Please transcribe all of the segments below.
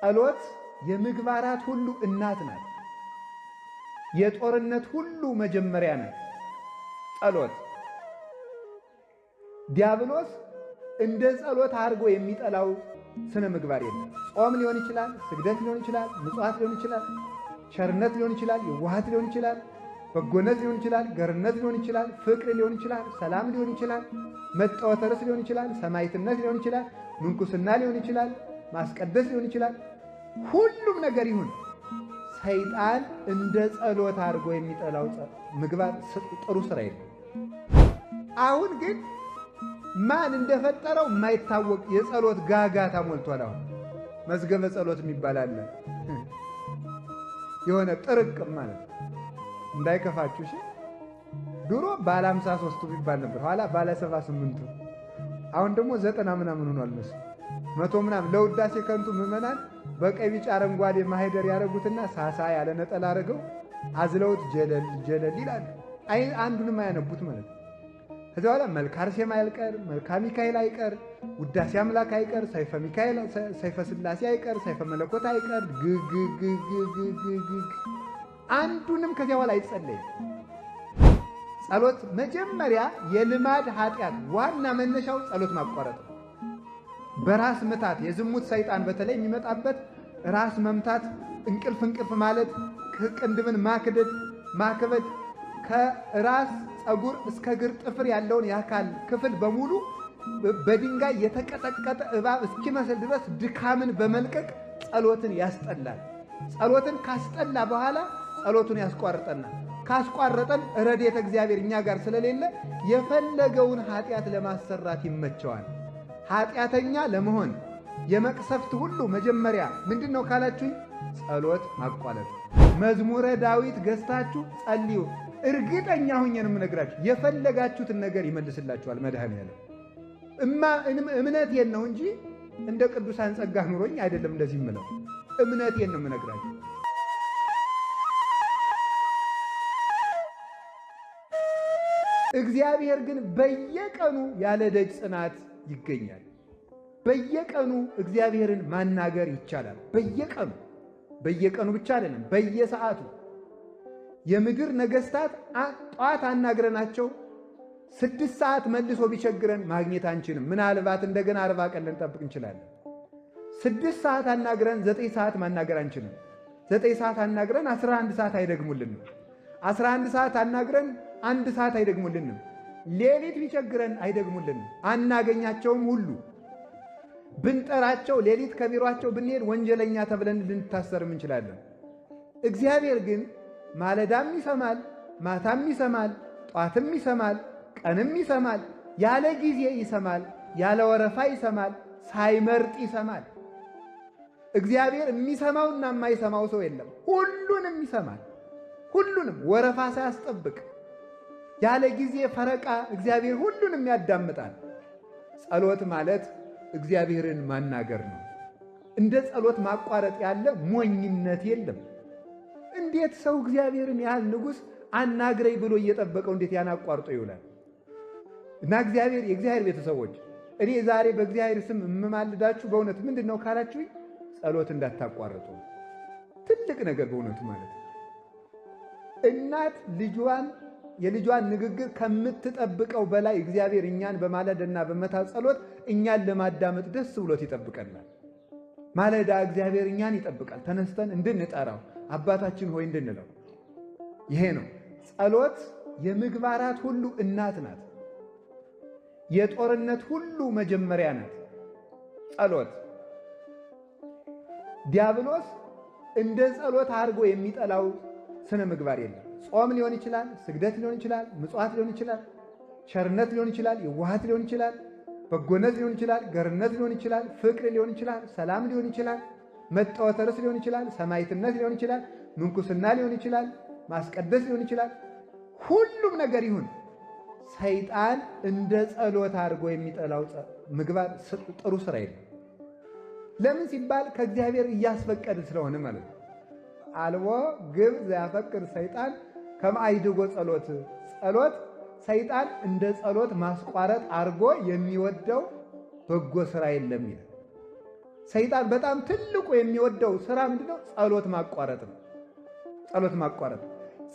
ጸሎት የምግባራት ሁሉ እናት ናት። የጦርነት ሁሉ መጀመሪያ ናት ጸሎት። ዲያብሎስ እንደ ጸሎት አድርጎ የሚጠላው ስነ ምግባር የለም። ጾም ሊሆን ይችላል፣ ስግደት ሊሆን ይችላል፣ ምጽዋት ሊሆን ይችላል፣ ቸርነት ሊሆን ይችላል፣ የዋሃት ሊሆን ይችላል፣ በጎነት ሊሆን ይችላል፣ ገርነት ሊሆን ይችላል፣ ፍቅር ሊሆን ይችላል፣ ሰላም ሊሆን ይችላል፣ መጣወተ ርስ ሊሆን ይችላል፣ ሰማዕትነት ሊሆን ይችላል፣ ምንኩስና ሊሆን ይችላል፣ ማስቀደስ ሊሆን ይችላል። ሁሉም ነገር ይሁን ሰይጣን እንደ ጸሎት አድርጎ የሚጠላው ምግባር ጥሩ ስራ የለም። አሁን ግን ማን እንደፈጠረው የማይታወቅ የጸሎት ጋጋታ ሞልቷል። አሁን መዝገበ ጸሎት የሚባል አለ። የሆነ ጥርቅም ማለት እንዳይከፋችሁ እሺ። ድሮ ባለ 53ቱ ይባል ነበር፣ ኋላ ባለ 78ቱ፣ አሁን ደግሞ 90 ምናምን ሆኗል መሰለኝ 100 ምናምን። ለውዳሴ ከንቱ ምዕመናን በቀይ ቢጫ አረንጓዴ ማህደር ያረጉትና ሳሳ ያለ ነጠላ አረገው አዝለውት ጀለል ጀለል ይላል። አንዱንም አያነቡት ማለት ነው። ከዛ በኋላ መልካ አርሴማ አይቀር፣ መልካ ሚካኤል አይቀር፣ ውዳሴ አምላክ አይቀር፣ ሰይፈ ሚካኤል፣ ሰይፈ ሥላሴ አይቀር፣ ሰይፈ መለኮት አይቀር፣ ግግግግግግግ አንዱንም ከዚያ በኋላ አይጸለይም። ጸሎት መጀመሪያ የልማድ ኃጢአት ዋና መነሻው ጸሎት ማቋረጥ ነው። በራስ ምታት የዝሙት ሰይጣን በተለይ የሚመጣበት ራስ መምታት፣ እንቅልፍ ማለት፣ ቅንድብን ማክበድ ከራስ ፀጉር እስከ እግር ጥፍር ያለውን የአካል ክፍል በሙሉ በድንጋይ የተቀጠቀጠ እባብ እስኪመስል ድረስ ድካምን በመልቀቅ ጸሎትን ያስጠላል። ጸሎትን ካስጠላ በኋላ ጸሎቱን ያስቋርጠናል። ካስቋረጠን ረድኤተ እግዚአብሔር እኛ ጋር ስለሌለ የፈለገውን ኃጢአት ለማሰራት ይመቸዋል። ኃጢአተኛ ለመሆን የመቅሰፍት ሁሉ መጀመሪያ ምንድነው ካላችሁኝ፣ ጸሎት ማቋረጥ። መዝሙረ ዳዊት ገዝታችሁ ጸልዩ። እርግጠኛ ሆኜ ነው የምነግራችሁ፣ የፈለጋችሁትን ነገር ይመልስላችኋል መድኃኔዓለም። እምነቴን ነው እንጂ እንደ ቅዱሳን ጸጋ ኑሮኝ አይደለም እንደዚህ የምለው፣ እምነቴን ነው የምነግራችሁ። እግዚአብሔር ግን በየቀኑ ያለ ደጅ ጽናት ይገኛል። በየቀኑ እግዚአብሔርን ማናገር ይቻላል። በየቀኑ ብቻ አይደለም፣ በየሰዓቱ። የምድር ነገስታት ጧት አናግረናቸው 6 ሰዓት መልሶ ቢቸግረን ማግኘት አንችልም። ምናልባት እንደገና 40 ቀን ልንጠብቅ እንችላለን። 6 ሰዓት አናግረን 9 ሰዓት ማናገር አንችልም። 9 ሰዓት አናግረን 11 ሰዓት አይደግሙልንም። 11 ሰዓት አናግረን 1 ሰዓት አይደግሙልንም። ሌሊት ቢቸግረን አይደግሙልንም። አናገኛቸውም ሁሉ ብንጠራቸው ሌሊት ከቢሯቸው ብንሄድ ወንጀለኛ ተብለን ልንታሰርም እንችላለን። እግዚአብሔር ግን ማለዳም ይሰማል፣ ማታም ይሰማል፣ ጧትም ይሰማል፣ ቀንም ይሰማል፣ ያለ ጊዜ ይሰማል፣ ያለ ወረፋ ይሰማል፣ ሳይመርጥ ይሰማል። እግዚአብሔር የሚሰማውና የማይሰማው ሰው የለም። ሁሉንም ይሰማል። ሁሉንም ወረፋ ሳያስጠብቅ ያለ ጊዜ ፈረቃ እግዚአብሔር ሁሉንም ያዳምጣል። ጸሎት ማለት እግዚአብሔርን ማናገር ነው። እንደ ጸሎት ማቋረጥ ያለ ሞኝነት የለም። እንዴት ሰው እግዚአብሔርን ያህል ንጉሥ አናግረኝ ብሎ እየጠበቀው እንዴት ያን አቋርጦ ይውላል? እና የእግዚአብሔር ቤተሰቦች እኔ ዛሬ በእግዚአብሔር ስም የምማልዳችሁ በእውነት ምንድን ነው ካላችሁኝ፣ ጸሎት እንዳታቋርጡ። ትልቅ ነገር በእውነቱ ማለት ነው። እናት የልጇን ንግግር ከምትጠብቀው በላይ እግዚአብሔር እኛን በማለዳና በመታ ጸሎት እኛን ለማዳመጥ ደስ ብሎት ይጠብቀናል። ማለዳ እግዚአብሔር እኛን ይጠብቃል፣ ተነስተን እንድንጠራው አባታችን ሆይ እንድንለው። ይሄ ነው ጸሎት። የምግባራት ሁሉ እናት ናት። የጦርነት ሁሉ መጀመሪያ ናት ጸሎት። ዲያብሎስ እንደ ጸሎት አድርጎ የሚጠላው ስነ ምግባር የለም። ጾም ሊሆን ይችላል፣ ስግደት ሊሆን ይችላል፣ ምጽዋት ሊሆን ይችላል፣ ቸርነት ሊሆን ይችላል፣ የዋሃት ሊሆን ይችላል፣ በጎነት ሊሆን ይችላል፣ ገርነት ሊሆን ይችላል፣ ፍቅር ሊሆን ይችላል፣ ሰላም ሊሆን ይችላል፣ መጣወተ ርስ ሊሆን ይችላል፣ ሰማዕትነት ሊሆን ይችላል፣ ምንኩስና ሊሆን ይችላል፣ ማስቀደስ ሊሆን ይችላል። ሁሉም ነገር ይሁን ሰይጣን እንደ ጸሎት አድርጎ የሚጠላው ምግባር ጥሩ ስራ የለም። ለምን ሲባል ከእግዚአብሔር እያስፈቀደ ስለሆነ ማለት ነው። አልቦ ግብ ዘያፈቅር ሰይጣን ከማይድጎ ጸሎት ሰይጣን እንደ ጸሎት ማስቋረጥ አድርጎ የሚወደው በጎ ስራ የለም ይላል። ሰይጣን በጣም ትልቁ የሚወደው ስራ ምንድነው? ጸሎት ማቋረጥ ነው። ጸሎት ማቋረጥ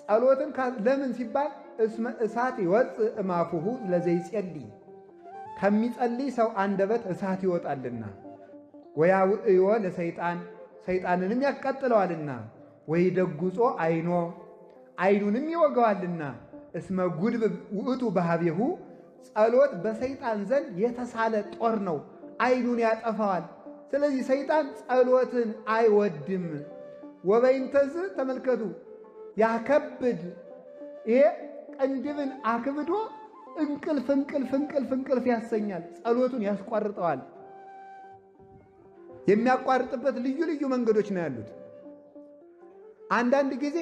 ጸሎትን ለምን ሲባል እስመ እሳት ይወፅእ እማፉሁ ለዘይጸልይ ከሚጸልይ ሰው አንደበት እሳት ይወጣልና ወያውዕዮ ለሰይጣን ሰይጣንንም ያቃጥለዋልና ወይደጉጾ አይኖ አይኑንም ይወጋዋልና እስመ ጉድብ ውእቱ በሃቤሁ ጸሎት በሰይጣን ዘንድ የተሳለ ጦር ነው፣ አይኑን ያጠፋዋል። ስለዚህ ሰይጣን ጸሎትን አይወድም። ወበይንተዝ ተመልከቱ ያከብድ ይሄ ቅንድብን አክብዶ እንቅልፍ ያሰኛል። ጸሎቱን ያስቋርጠዋል። የሚያቋርጥበት ልዩ ልዩ መንገዶች ነው ያሉት። አንዳንድ ጊዜ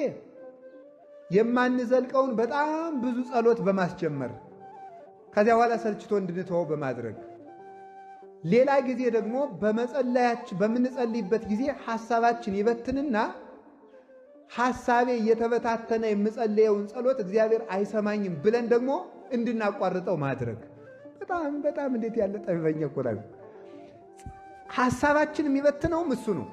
የማንዘልቀውን በጣም ብዙ ጸሎት በማስጀመር ከዚያ በኋላ ሰልችቶ እንድንተወው በማድረግ፣ ሌላ ጊዜ ደግሞ በምንጸልይበት ጊዜ ሐሳባችን ይበትንና ሐሳቤ እየተበታተነ የምጸልየውን ጸሎት እግዚአብሔር አይሰማኝም ብለን ደግሞ እንድናቋርጠው ማድረግ። በጣም እንዴት ያለ ጠቢበኛ እኮ ነው። ሐሳባችን የሚበትነውም እሱ ነው።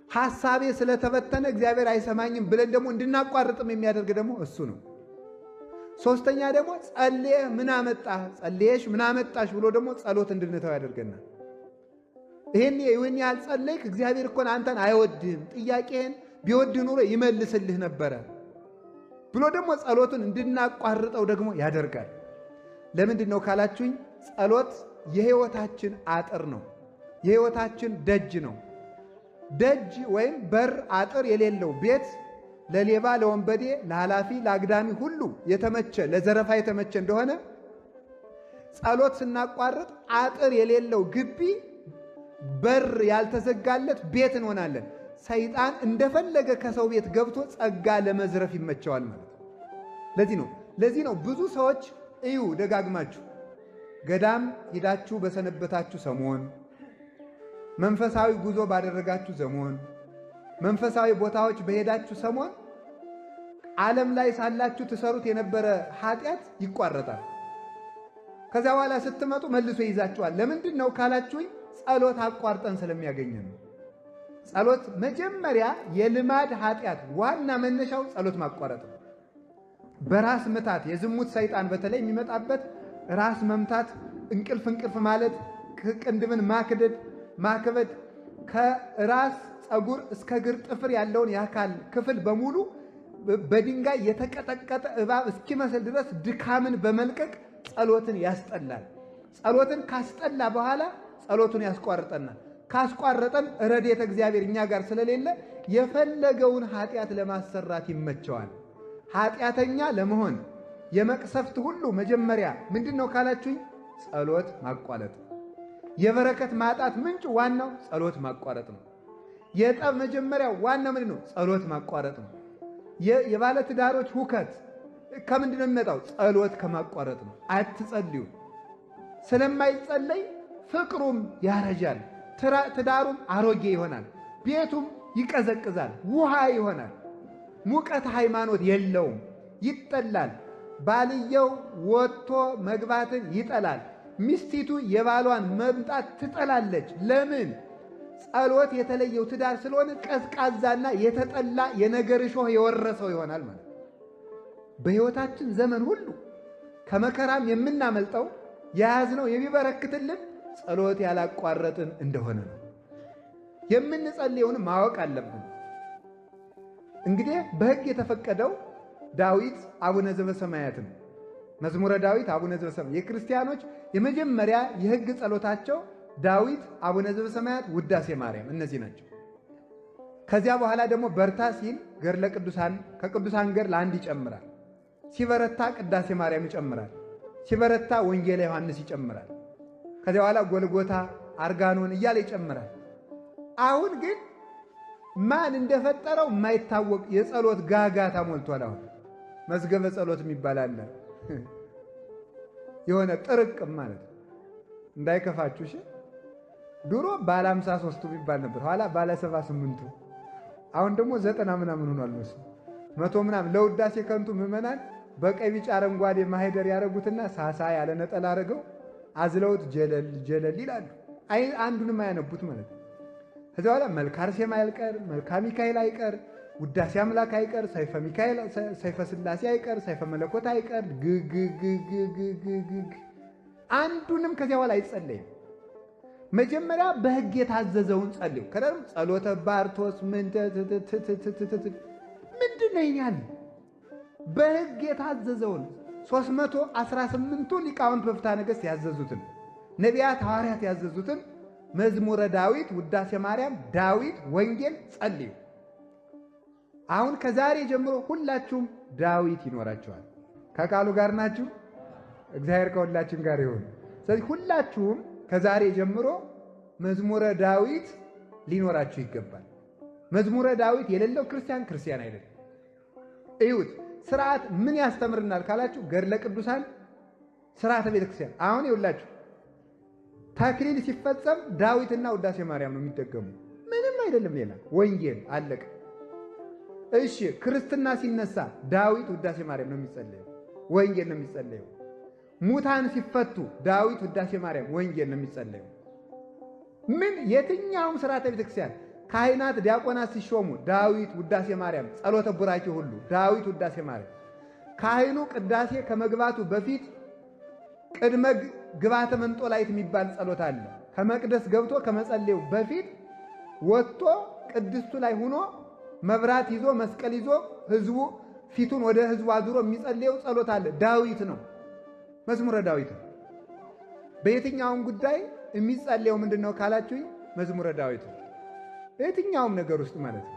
ሐሳቤ ስለተበተነ እግዚአብሔር አይሰማኝም ብለን ደግሞ እንድናቋርጥም የሚያደርግ ደግሞ እሱ ነው። ሶስተኛ ደግሞ ጸልየህ ምን አመጣህ፣ ጸልየሽ ምን አመጣሽ ብሎ ደግሞ ጸሎት እንድንተው ያደርገናል። ይህን ያህል ጸለይክ፣ እግዚአብሔር እኮ አንተን አይወድህም፣ ጥያቄህን ቢወድ ኑሮ ይመልስልህ ነበረ ብሎ ደግሞ ጸሎቱን እንድናቋርጠው ደግሞ ያደርጋል። ለምንድን ነው ካላችሁኝ፣ ጸሎት የሕይወታችን አጥር ነው፣ የሕይወታችን ደጅ ነው። ደጅ ወይም በር አጥር የሌለው ቤት ለሌባ፣ ለወንበዴ፣ ለኃላፊ፣ ለአግዳሚ ሁሉ የተመቸ ለዘረፋ የተመቸ እንደሆነ ጸሎት ስናቋርጥ አጥር የሌለው ግቢ፣ በር ያልተዘጋለት ቤት እንሆናለን። ሰይጣን እንደፈለገ ከሰው ቤት ገብቶ ጸጋ ለመዝረፍ ይመቸዋል ማለት ነው። ለዚህ ነው ብዙ ሰዎች እዩ ደጋግማችሁ ገዳም ሂዳችሁ በሰነበታችሁ ሰሞን፣ መንፈሳዊ ጉዞ ባደረጋችሁ ሰሞን፣ መንፈሳዊ ቦታዎች በሄዳችሁ ሰሞን ዓለም ላይ ሳላችሁ ትሰሩት የነበረ ኃጢአት ይቋረጣል። ከዚያ በኋላ ስትመጡ መልሶ ይይዛችኋል። ለምንድን ነው ካላችሁኝ፣ ጸሎት አቋርጠን ስለሚያገኘን ነው። ጸሎት መጀመሪያ የልማድ ኃጢአት ዋና መነሻው ጸሎት ማቋረጥ ነው። በራስ ምታት የዝሙት ሰይጣን በተለይ የሚመጣበት ራስ መምታት፣ እንቅልፍ ማለት፣ ቅንድብን ማክበድ፣ ከራስ ፀጉር እስከ እግር ጥፍር ያለውን የአካል ክፍል በሙሉ በድንጋይ የተቀጠቀጠ እባብ እስኪመስል ድረስ ድካምን በመልቀቅ ጸሎትን ያስጠላል። ጸሎትን ካስጠላ በኋላ ጸሎቱን ያስቋርጠናል። ካስቋረጠን ረድኤተ እግዚአብሔር እኛ ጋር ስለሌለ የፈለገውን ኃጢአት ለማሰራት ይመቸዋል። ኃጢአተኛ ለመሆን የመቅሰፍት ሁሉ መጀመሪያ ምንድነው ካላችሁኝ፣ ጸሎት ማቋረጥ። የበረከት ማጣት ምንጭ ዋናው ጸሎት ማቋረጥ ነው። የጠብ መጀመሪያ ዋናው ምንድነው? ጸሎት ማቋረጥ ነው። የባለ ትዳሮች ሁከት ከምንድነው የሚመጣው? ጸሎት ከማቋረጥ ነው። አትጸልዩ። ስለማይጸለይ ፍቅሩም ያረጃል፣ ትዳሩም አሮጌ ይሆናል፣ ቤቱም ይቀዘቅዛል፣ ውሃ ይሆናል። ሙቀት ሃይማኖት የለውም፣ ይጠላል። ባልየው ወጥቶ መግባትን ይጠላል፣ ሚስቲቱ የባሏን መምጣት ትጠላለች። ለምን? ጸሎት የተለየው ትዳር ስለሆነ ቀዝቃዛና የተጠላ የነገር እሾህ የወረሰው ይሆናል ማለት። በሕይወታችን ዘመን ሁሉ ከመከራም የምናመልጠው የያዝነው የሚበረክትልን ጸሎት ያላቋረጥን እንደሆነ ነው። የምንጸልየውን ማወቅ አለብን። እንግዲህ በሕግ የተፈቀደው ዳዊት አቡነ ዘበሰማያት ነው። መዝሙረ ዳዊት አቡነ ዘበሰማያት የክርስቲያኖች የመጀመሪያ የሕግ ጸሎታቸው ዳዊት፣ አቡነ ዘበሰማያት፣ ውዳሴ ማርያም እነዚህ ናቸው። ከዚያ በኋላ ደግሞ በርታ ሲል ገድለ ቅዱሳን ከቅዱሳን ገድል አንድ ይጨምራል። ሲበረታ ቅዳሴ ማርያም ይጨምራል። ሲበረታ ወንጌለ ዮሐንስ ይጨምራል። ከዚያ በኋላ ጎልጎታ፣ አርጋኖን እያለ ይጨምራል። አሁን ግን ማን እንደፈጠረው የማይታወቅ የጸሎት ጋጋታ ሞልቷል። አሁን መዝገበ ጸሎት የሚባል አለ። የሆነ ጥርቅም ማለት እንዳይከፋችሁ እሺ። ድሮ ባለ 53ቱ የሚባል ነበር፣ ኋላ ባለ 78ቱ፣ አሁን ደግሞ 90 ምናምን ሆኗል። መቶ ምናምን ለውዳሴ ከንቱ ምዕመናን በቀይ ቢጫ አረንጓዴ ማህደር ያደረጉትና ሳሳ ያለ ነጠላ አድርገው አዝለውት ጀለል ይላሉ። አንዱንም አያነቡት ማለት ነው። ከዚያ በኋላ መልክአ አርሴማ አይቀር፣ መልክአ ሚካኤል አይቀር፣ ውዳሴ አምላክ አይቀር፣ ሰይፈ ሚካኤል፣ ሰይፈ ሥላሴ አይቀር፣ ሰይፈ መለኮት አይቀር፣ ግግግግግግግ አንዱንም ከዚያ በኋላ አይጸለይም። መጀመሪያ በሕግ የታዘዘውን ጸልዩ። ከደም ጸሎተ ባርቶስ ምንድን ነው ይኛል? በሕግ የታዘዘውን 318ቱ ሊቃውንት በፍትሐ ነገሥት ያዘዙትን ነቢያት ሐዋርያት ያዘዙትን መዝሙረ ዳዊት፣ ውዳሴ ማርያም፣ ዳዊት፣ ወንጌል ጸልዩ። አሁን ከዛሬ ጀምሮ ሁላችሁም ዳዊት ይኖራችኋል። ከቃሉ ጋር ናችሁ? እግዚአብሔር ከሁላችን ጋር ይሁን። ስለዚህ ሁላችሁም ከዛሬ ጀምሮ መዝሙረ ዳዊት ሊኖራችሁ ይገባል። መዝሙረ ዳዊት የሌለው ክርስቲያን አይደለም። እዩት። ስርዓት ምን ያስተምርናል ካላችሁ ገድለ ቅዱሳን፣ ስርዓተ ቤተክርስቲያን። አሁን ይውላችሁ ተክሊል ሲፈጸም ዳዊትና ውዳሴ ማርያም ነው የሚደገሙ። ምንም አይደለም ሌላ። ወንጌል አለቀ። እሺ ክርስትና ሲነሳ ዳዊት ውዳሴ ማርያም ነው የሚጸለየው፣ ወንጌል ነው የሚጸለየው። ሙታን ሲፈቱ ዳዊት ውዳሴ ማርያም ወንጌል ነው የሚጸለየው። ምን የትኛውም ስርዓተ ቤተክርስቲያን ካህናት ዲያቆናት ሲሾሙ ዳዊት ውዳሴ ማርያም፣ ጸሎተ ቡራኬ ሁሉ ዳዊት ውዳሴ ማርያም። ካህኑ ቅዳሴ ከመግባቱ በፊት ቅድመ ግባተ መንጦላይት የሚባል ጸሎት አለ። ከመቅደስ ገብቶ ከመጸለዩ በፊት ወጥቶ ቅድስቱ ላይ ሆኖ መብራት ይዞ መስቀል ይዞ ህዝቡ ፊቱን ወደ ህዝቡ አዙሮ የሚጸልየው ጸሎት አለ። ዳዊት ነው፣ መዝሙረ ዳዊት ነው። በየትኛውም ጉዳይ የሚጸልየው ምንድነው ካላችሁኝ መዝሙረ ዳዊት ነው። በየትኛውም ነገር ውስጥ ማለት ነው።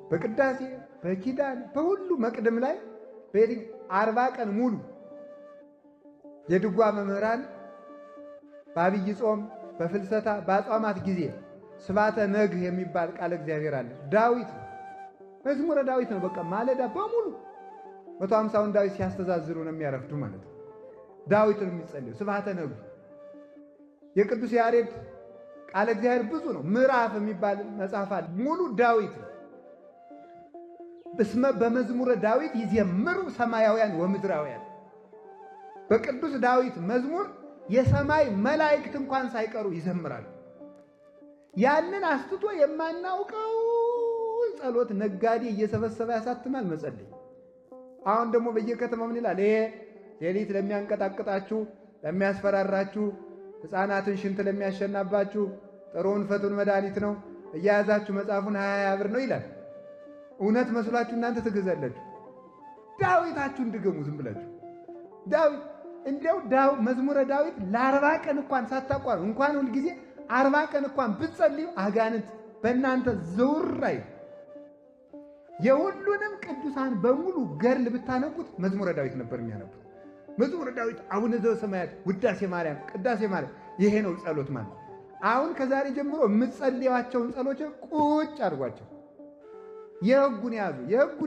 በቅዳሴ በኪዳን በሁሉ መቅደም ላይ 40 ቀን ሙሉ የድጓ መምህራን በአብይ ጾም በፍልሰታ በአጽዋማት ጊዜ ስባተ ነግህ የሚባል ቃል እግዚአብሔር አለ። ዳዊት መዝሙረ ዳዊት ነው። በቃ ማለዳ በሙሉ 150ውን ዳዊት ሲያስተዛዝሩ ነው የሚያረፍዱ ማለት ነው። ዳዊት ነው የሚጸልዩ። ስባተ ነግህ የቅዱስ ያሬድ ቃለ እግዚአብሔር ብዙ ነው። ምዕራፍ የሚባል መጽሐፍ አለ፣ ሙሉ ዳዊት ነው። በስመ በመዝሙረ ዳዊት ይዘምሩ ሰማያውያን ወምድራውያን። በቅዱስ ዳዊት መዝሙር የሰማይ መላእክት እንኳን ሳይቀሩ ይዘምራሉ። ያንን አስትቶ የማናውቀው ጸሎት ነጋዴ እየሰበሰበ ያሳትማል መጸለይ። አሁን ደግሞ በየከተማው ምን ይላል? ይሄ ሌሊት ለሚያንቀጣቅጣችሁ ለሚያስፈራራችሁ ሕፃናትን ሽንት ለሚያሸናባችሁ ጥሩውን ፈቱን መድኃኒት ነው እያያዛችሁ መጽሐፉን 20 ብር ነው ይላል። እውነት መስሏችሁ እናንተ ትገዛላችሁ። ዳዊታችሁን ድገሙ ዝም ብላችሁ። ዳዊት እንዲያው መዝሙረ ዳዊት ለ40 ቀን እንኳን ሳታቋሩ እንኳን ሁል ጊዜ 40 ቀን እንኳን ብትጸልዩ አጋንንት በእናንተ ዘውራይ። የሁሉንም ቅዱሳን በሙሉ ገድል ብታነቡት መዝሙረ ዳዊት ነበር የሚያነቡት። መዝሙረ ዳዊት፣ አቡነ ዘበሰማያት፣ ውዳሴ ማርያም፣ ቅዳሴ ማርያም። ይሄ ነው ጸሎት ማለት። አሁን ከዛሬ ጀምሮ የምትጸልዩዋቸውን ጸሎች ቁጭ አድርጓቸው። የሕጉን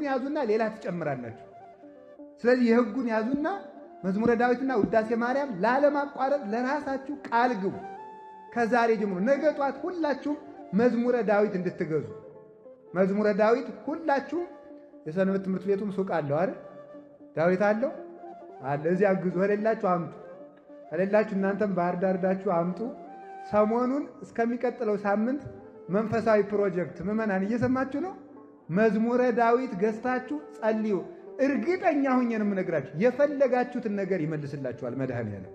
ያዙና ሌላ ትጨምራላችሁ። ስለዚህ የሕጉን ያዙና መዝሙረ ዳዊትና ውዳሴ ማርያም ላለማቋረጥ ለራሳችሁ ቃል ግቡ። ከዛሬ ጀምሮ ነገ ጧት ሁላችሁም መዝሙረ ዳዊት እንድትገዙ። መዝሙረ ዳዊት ሁላችሁም የሰንበት ትምህርት ቤቱም ሱቅ አለው አይደል? ዳዊት አለው አለ። እዚያ ግዙ። ከሌላችሁ አምጡ። ከሌላችሁ እናንተም ባህር ዳር ዳችሁ አምጡ። ሰሞኑን እስከሚቀጥለው ሳምንት መንፈሳዊ ፕሮጀክት ምዕመናን እየሰማችሁ ነው። መዝሙረ ዳዊት ገዝታችሁ ጸልዩ። እርግጠኛ ሆኜ ነው የምነግራችሁ፣ የፈለጋችሁትን ነገር ይመልስላችኋል መድኃኔዓለም።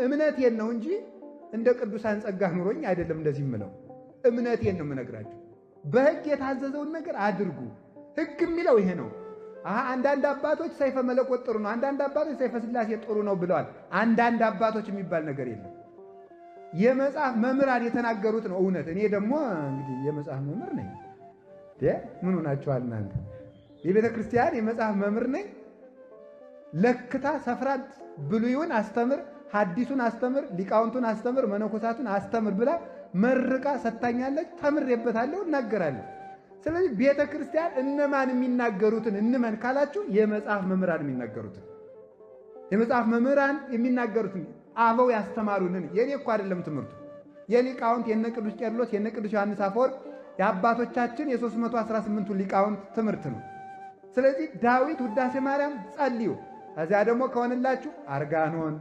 እምነቴን ነው እንጂ እንደ ቅዱሳን ጸጋ ኑሮኝ አይደለም እንደዚህ የምለው። እምነቴን ነው የምነግራችሁ። በሕግ የታዘዘውን ነገር አድርጉ። ሕግ የሚለው ይሄ ነው። አንዳንድ አባቶች ሰይፈ መለኮት ጥሩ ነው፣ አንዳንድ አባቶች ሰይፈ ሥላሴ ጥሩ ነው ብለዋል። አንዳንድ አባቶች የሚባል ነገር የለም። የመጽሐፍ መምህራን የተናገሩት ነው እውነት። እኔ ደግሞ እንግዲህ የመጽሐፍ መምህር ነኝ። ምን ሆናችኋል እናንተ? የቤተ ክርስቲያን የመጽሐፍ መምህር ነኝ። ለክታ ሰፍራት ብሉይውን አስተምር፣ ሐዲሱን አስተምር፣ ሊቃውንቱን አስተምር፣ መነኮሳቱን አስተምር ብላ መርቃ ሰጥታኛለች። ተምሬበታለሁ፣ እናገራለሁ። ስለዚህ ቤተ ክርስቲያን እነማን የሚናገሩትን እንመን ካላችሁ የመጽሐፍ መምህራን የሚናገሩትን፣ የመጽሐፍ መምህራን የሚናገሩትን አበው ያስተማሩንን። የኔ እኮ አይደለም ትምህርቱ፣ የሊቃውንት የነ ቅዱስ ቄርሎስ የነ ቅዱስ ዮሐንስ አፈወርቅ የአባቶቻችን የ318ቱ ሊቃውንት ትምህርት ነው። ስለዚህ ዳዊት ውዳሴ ማርያም ጸልዩ። ከዚያ ደግሞ ከሆነላችሁ አርጋኖን፣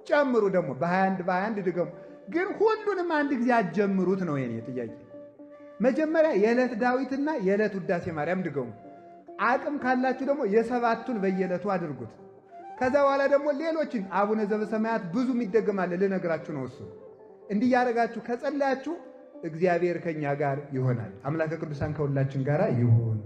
ጨምሩ ደግሞ በ21 ድገሙ። ግን ሁሉንም አንድ ጊዜ አትጀምሩት ነው የኔ ጥያቄ። መጀመሪያ የዕለት ዳዊትና የዕለት ውዳሴ ማርያም ድገሙ። አቅም ካላችሁ ደግሞ የሰባቱን በየዕለቱ አድርጉት። ከዛ በኋላ ደግሞ ሌሎችን አቡነ ዘበሰማያት ብዙ ይደገማል ልነግራችሁ ነው። እሱ እንዲህ ያደረጋችሁ ከጸለያችሁ እግዚአብሔር ከኛ ጋር ይሆናል። አምላከ ቅዱሳን ከሁላችን ጋር ይሁን።